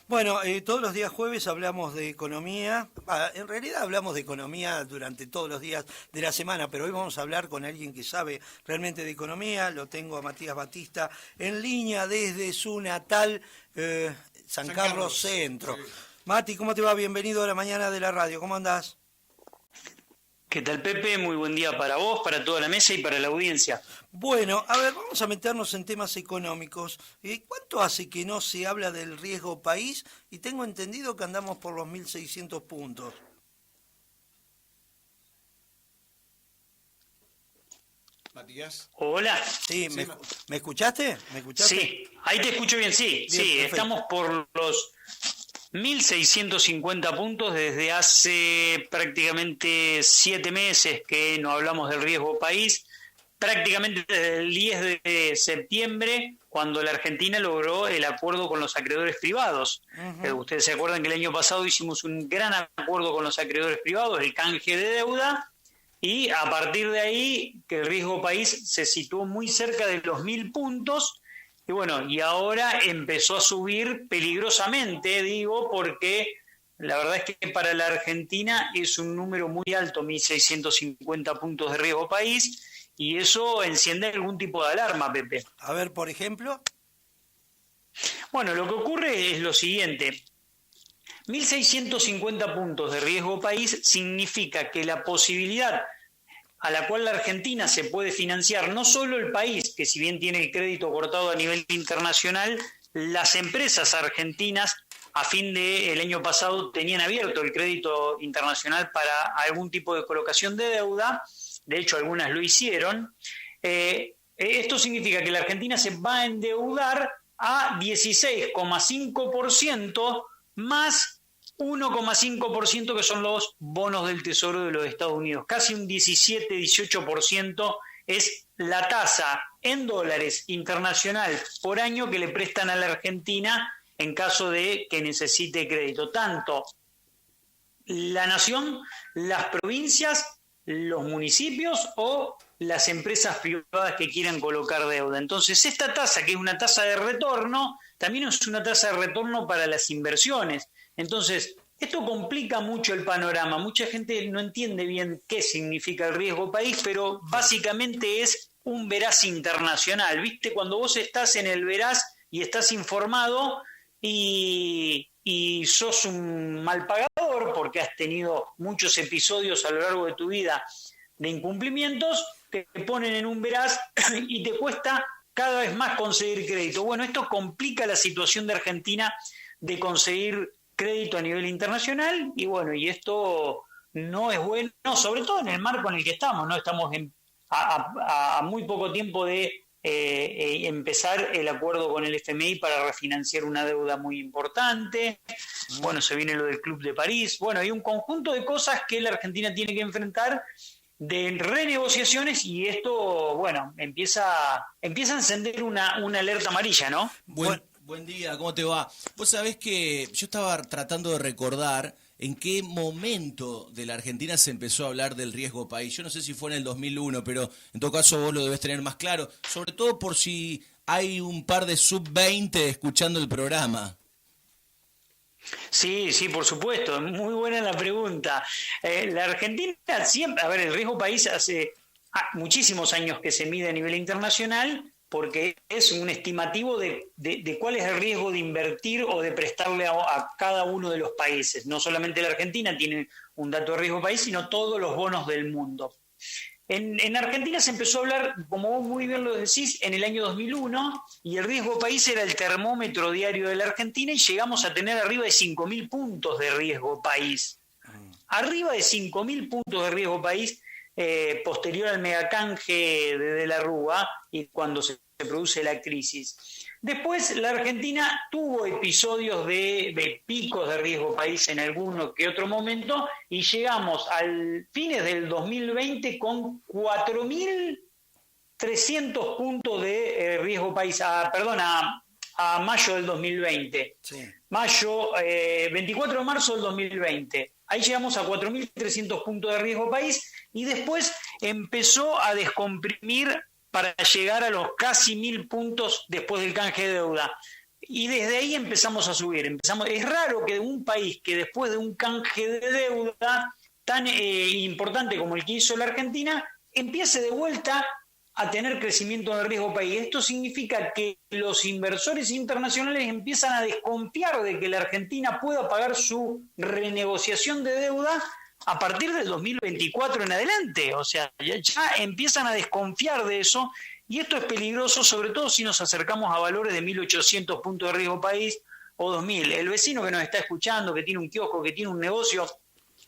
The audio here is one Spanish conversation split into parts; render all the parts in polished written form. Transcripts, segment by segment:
Bueno, todos los días jueves hablamos de economía. En realidad hablamos de economía durante todos los días de la semana, pero hoy vamos a hablar con alguien que sabe realmente de economía. Lo tengo a Matías Batista en línea desde su natal San Carlos Centro. Sí. Mati, ¿cómo te va? Bienvenido a la mañana de la radio. ¿Cómo andás? ¿Qué tal, Pepe? Muy buen día para vos, para toda la mesa y para la audiencia. Bueno, a ver, vamos a meternos en temas económicos. ¿Cuánto hace que no se habla del riesgo país? Y tengo entendido que andamos por los 1.600 puntos. Matías. Hola. Sí, ¿me escuchaste? ¿Me escuchaste? Sí, ahí te escucho bien, sí. Bien, sí, perfecto. Estamos por los 1.650 puntos desde hace prácticamente 7 meses que no hablamos del riesgo país, prácticamente desde el 10 de septiembre, cuando la Argentina logró el acuerdo con los acreedores privados. Ustedes se acuerdan que el año pasado hicimos un gran acuerdo con los acreedores privados, el canje de deuda, y a partir de ahí que el riesgo país se situó muy cerca de los 1.000 puntos. Y bueno, y ahora empezó a subir peligrosamente, digo, porque la verdad es que para la Argentina es un número muy alto, 1.650 puntos de riesgo país, y eso enciende algún tipo de alarma, Pepe. A ver, por ejemplo. Bueno, lo que ocurre es lo siguiente. 1.650 puntos de riesgo país significa que la posibilidad a la cual la Argentina se puede financiar, no solo el país, que si bien tiene el crédito cortado a nivel internacional, las empresas argentinas a fin del año pasado tenían abierto el crédito internacional para algún tipo de colocación de deuda, de hecho algunas lo hicieron. Esto significa que la Argentina se va a endeudar a 16,5% más 1,5% que son los bonos del Tesoro de los Estados Unidos. Casi un 17-18% es la tasa en dólares internacional por año que le prestan a la Argentina en caso de que necesite crédito. Tanto la nación, las provincias, los municipios o las empresas privadas que quieran colocar deuda. Entonces, esta tasa, que es una tasa de retorno, también es una tasa de retorno para las inversiones. Entonces, esto complica mucho el panorama. Mucha gente no entiende bien qué significa el riesgo país, pero básicamente es un veraz internacional. ¿Viste? Cuando vos estás en el veraz y estás informado y sos un mal pagador porque has tenido muchos episodios a lo largo de tu vida de incumplimientos, te ponen en un veraz y te cuesta cada vez más conseguir crédito. Bueno, esto complica la situación de Argentina de conseguir crédito a nivel internacional y bueno, y esto no es bueno, sobre todo en el marco en el que estamos, ¿no? Estamos a muy poco tiempo de empezar el acuerdo con el FMI para refinanciar una deuda muy importante. Bueno, se viene lo del Club de París. Bueno, hay un conjunto de cosas que la Argentina tiene que enfrentar de renegociaciones y esto, bueno, empieza a encender una alerta amarilla, ¿no? Buen día, ¿cómo te va? Vos sabés que yo estaba tratando de recordar en qué momento de la Argentina se empezó a hablar del riesgo país. Yo no sé si fue en el 2001, pero en todo caso vos lo debés tener más claro, sobre todo por si hay un par de sub-20 escuchando el programa. Sí, por supuesto, muy buena la pregunta. La Argentina siempre, el riesgo país hace muchísimos años que se mide a nivel internacional porque es un estimativo de cuál es el riesgo de invertir o de prestarle a cada uno de los países. No solamente la Argentina tiene un dato de riesgo país, sino todos los bonos del mundo. En Argentina se empezó a hablar, como vos muy bien lo decís, en el año 2001, y el riesgo país era el termómetro diario de la Argentina, y llegamos a tener arriba de 5.000 puntos de riesgo país. Arriba de 5.000 puntos de riesgo país, posterior al megacanje de la Rúa, y cuando se produce la crisis. Después la Argentina tuvo episodios de picos de riesgo país en alguno que otro momento y llegamos al fines del 2020 con 4.300 puntos de riesgo país, a mayo del 2020. Sí. 24 de marzo del 2020. Ahí llegamos a 4.300 puntos de riesgo país y después empezó a descomprimir para llegar a los casi 1.000 puntos después del canje de deuda. y desde ahí empezamos a subir. Es raro que un país que después de un canje de deuda tan importante como el que hizo la Argentina, empiece de vuelta a tener crecimiento en el riesgo país. Esto significa que los inversores internacionales empiezan a desconfiar de que la Argentina pueda pagar su renegociación de deuda a partir del 2024 en adelante. O sea, ya empiezan a desconfiar de eso, y esto es peligroso, sobre todo si nos acercamos a valores de 1.800 puntos de riesgo país o 2.000. El vecino que nos está escuchando, que tiene un kiosco, que tiene un negocio,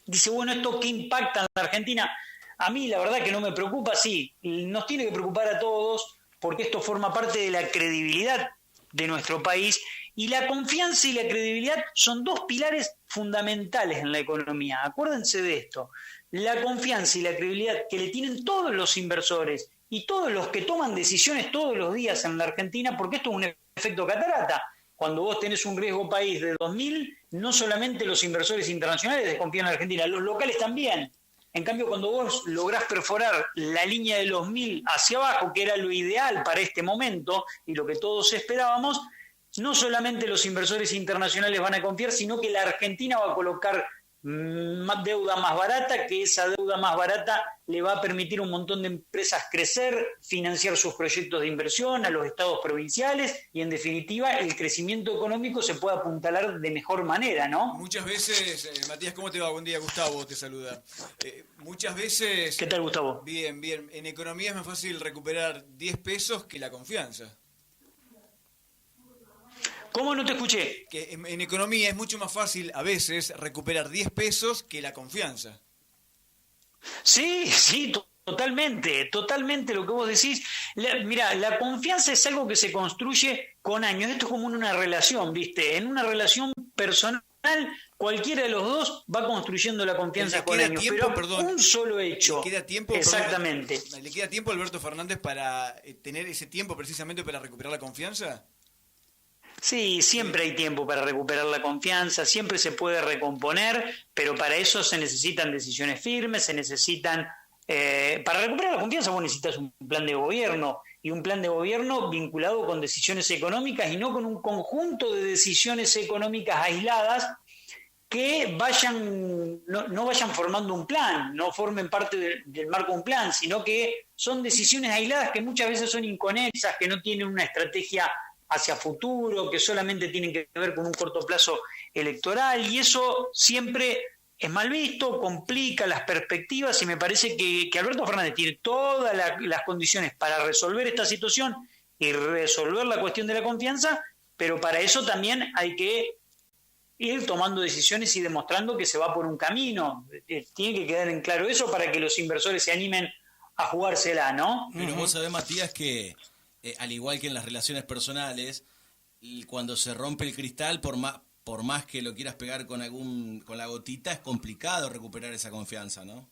dice, bueno, ¿esto qué impacta en la Argentina? A mí la verdad que no me preocupa, sí, nos tiene que preocupar a todos, porque esto forma parte de la credibilidad de nuestro país, y la confianza y la credibilidad son dos pilares fundamentales en la economía. Acuérdense de esto, la confianza y la credibilidad que le tienen todos los inversores y todos los que toman decisiones todos los días en la Argentina, porque esto es un efecto catarata. Cuando vos tenés un riesgo país de 2.000, no solamente los inversores internacionales desconfían en la Argentina, los locales también. En cambio, cuando vos lográs perforar la línea de los 1.000 hacia abajo, que era lo ideal para este momento y lo que todos esperábamos, no solamente los inversores internacionales van a confiar, sino que la Argentina va a colocar deuda más barata, que esa deuda más barata le va a permitir a un montón de empresas crecer, financiar sus proyectos de inversión, a los estados provinciales, y en definitiva el crecimiento económico se puede apuntalar de mejor manera, ¿no? Muchas veces, Matías, ¿cómo te va? Buen día, Gustavo te saluda. Muchas veces... ¿Qué tal, Gustavo? Bien, bien. En economía es más fácil recuperar 10 pesos que la confianza. ¿Cómo no te escuché? Que en economía es mucho más fácil a veces recuperar 10 pesos que la confianza. Sí, totalmente lo que vos decís. Mirá, la confianza es algo que se construye con años. Esto es como una relación, ¿viste? En una relación personal, cualquiera de los dos va construyendo la confianza con años. Pero un solo hecho. ¿Le queda tiempo? Exactamente. ¿Le queda tiempo a Alberto Fernández para tener ese tiempo precisamente para recuperar la confianza? Sí, siempre hay tiempo para recuperar la confianza, siempre se puede recomponer, pero para eso se necesitan decisiones firmes, para recuperar la confianza vos necesitas un plan de gobierno, y un plan de gobierno vinculado con decisiones económicas y no con un conjunto de decisiones económicas aisladas que no vayan formando un plan, no formen parte del marco de un plan, sino que son decisiones aisladas que muchas veces son inconexas, que no tienen una estrategia hacia futuro, que solamente tienen que ver con un corto plazo electoral, y eso siempre es mal visto, complica las perspectivas, y me parece que Alberto Fernández tiene todas las condiciones para resolver esta situación y resolver la cuestión de la confianza, pero para eso también hay que ir tomando decisiones y demostrando que se va por un camino. Tiene que quedar en claro eso para que los inversores se animen a jugársela, ¿no? Pero vos sabés, Matías, que al igual que en las relaciones personales, cuando se rompe el cristal, por más que lo quieras pegar con la gotita, es complicado recuperar esa confianza, ¿no?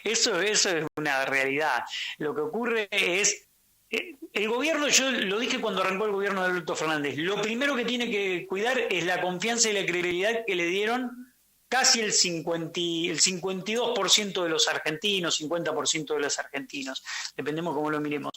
Eso es una realidad. Lo que ocurre es, el gobierno, yo lo dije cuando arrancó el gobierno de Alberto Fernández, lo primero que tiene que cuidar es la confianza y la credibilidad que le dieron casi el 52% de los argentinos, 50% de los argentinos, dependemos cómo lo miremos.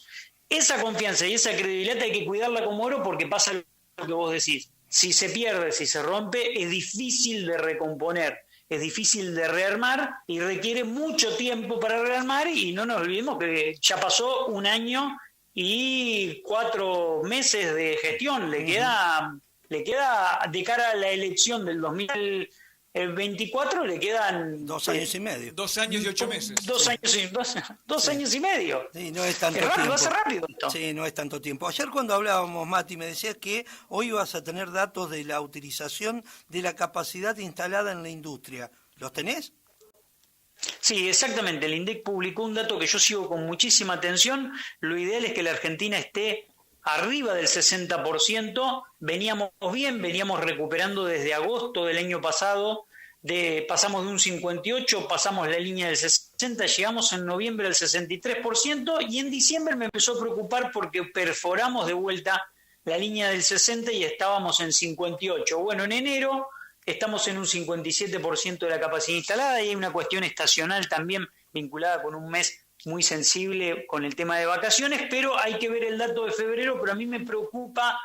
Esa confianza y esa credibilidad hay que cuidarla como oro, porque pasa lo que vos decís. Si se pierde, si se rompe, es difícil de recomponer, es difícil de rearmar y requiere mucho tiempo para rearmar, y no nos olvidemos que ya pasó 1 año y 4 meses de gestión. Le queda de cara a la elección del 2024 le quedan 2 años y medio. 2 años y 8 meses. 2 años y medio. Sí, no es tanto rápido, tiempo. va a ser rápido esto. Sí, no es tanto tiempo. Ayer cuando hablábamos, Mati, me decías que hoy vas a tener datos de la utilización de la capacidad instalada en la industria. ¿Los tenés? Sí, exactamente. El INDEC publicó un dato que yo sigo con muchísima atención. Lo ideal es que la Argentina esté arriba del 60%, veníamos bien, veníamos recuperando desde agosto del año pasado, pasamos de un 58%, pasamos la línea del 60%, llegamos en noviembre al 63%, y en diciembre me empezó a preocupar porque perforamos de vuelta la línea del 60% y estábamos en 58%. Bueno, en enero estamos en un 57% de la capacidad instalada, y hay una cuestión estacional también vinculada con un mes muy sensible con el tema de vacaciones, pero hay que ver el dato de febrero, pero a mí me preocupa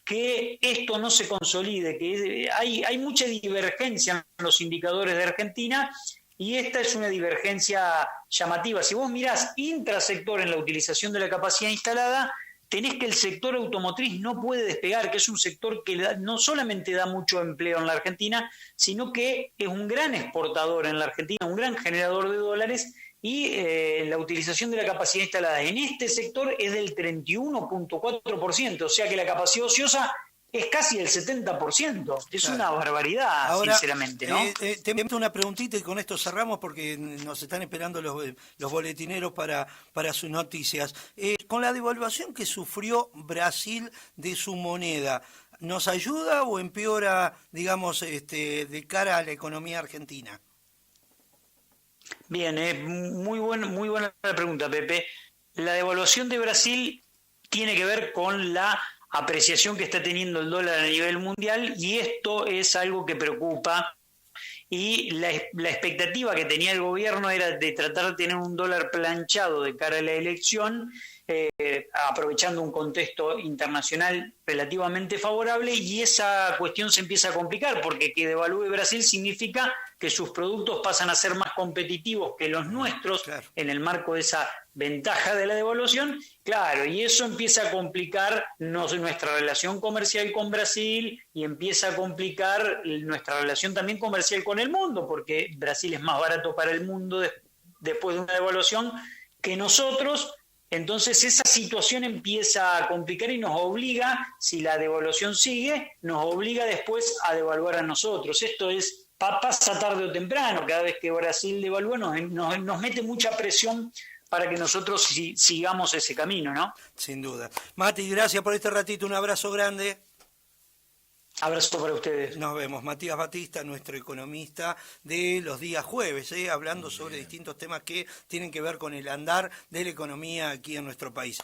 que esto no se consolide, que hay mucha divergencia en los indicadores de Argentina y esta es una divergencia llamativa. Si vos mirás intrasector en la utilización de la capacidad instalada, tenés que el sector automotriz no puede despegar, que es un sector que no solamente da mucho empleo en la Argentina, sino que es un gran exportador en la Argentina, un gran generador de dólares, y la utilización de la capacidad instalada en este sector es del 31.4%, o sea que la capacidad ociosa es casi el 70%. Es claro. una barbaridad, Ahora, sinceramente, ¿no? te meto una preguntita y con esto cerramos porque nos están esperando los boletineros para sus noticias. Con la devaluación que sufrió Brasil de su moneda, ¿nos ayuda o empeora, digamos, de cara a la economía argentina? Bien, muy buena la pregunta, Pepe. La devaluación de Brasil tiene que ver con la apreciación que está teniendo el dólar a nivel mundial y esto es algo que preocupa y la expectativa que tenía el gobierno era de tratar de tener un dólar planchado de cara a la elección, aprovechando un contexto internacional relativamente favorable y esa cuestión se empieza a complicar porque que devalúe Brasil significa que sus productos pasan a ser más competitivos que los nuestros, claro, en el marco de esa ventaja de la devaluación, claro, y eso empieza a complicar nuestra relación comercial con Brasil y empieza a complicar nuestra relación también comercial con el mundo, porque Brasil es más barato para el mundo después de una devaluación que nosotros. Entonces esa situación empieza a complicar y nos obliga, si la devaluación sigue, nos obliga después a devaluar a nosotros. Esto pasa tarde o temprano, cada vez que Brasil devalúa nos mete mucha presión para que nosotros sigamos ese camino, ¿no? Sin duda. Mati, gracias por este ratito, un abrazo grande. Abrazo para ustedes. Nos vemos. Matías Batista, nuestro economista de los días jueves, hablando sobre distintos temas que tienen que ver con el andar de la economía aquí en nuestro país.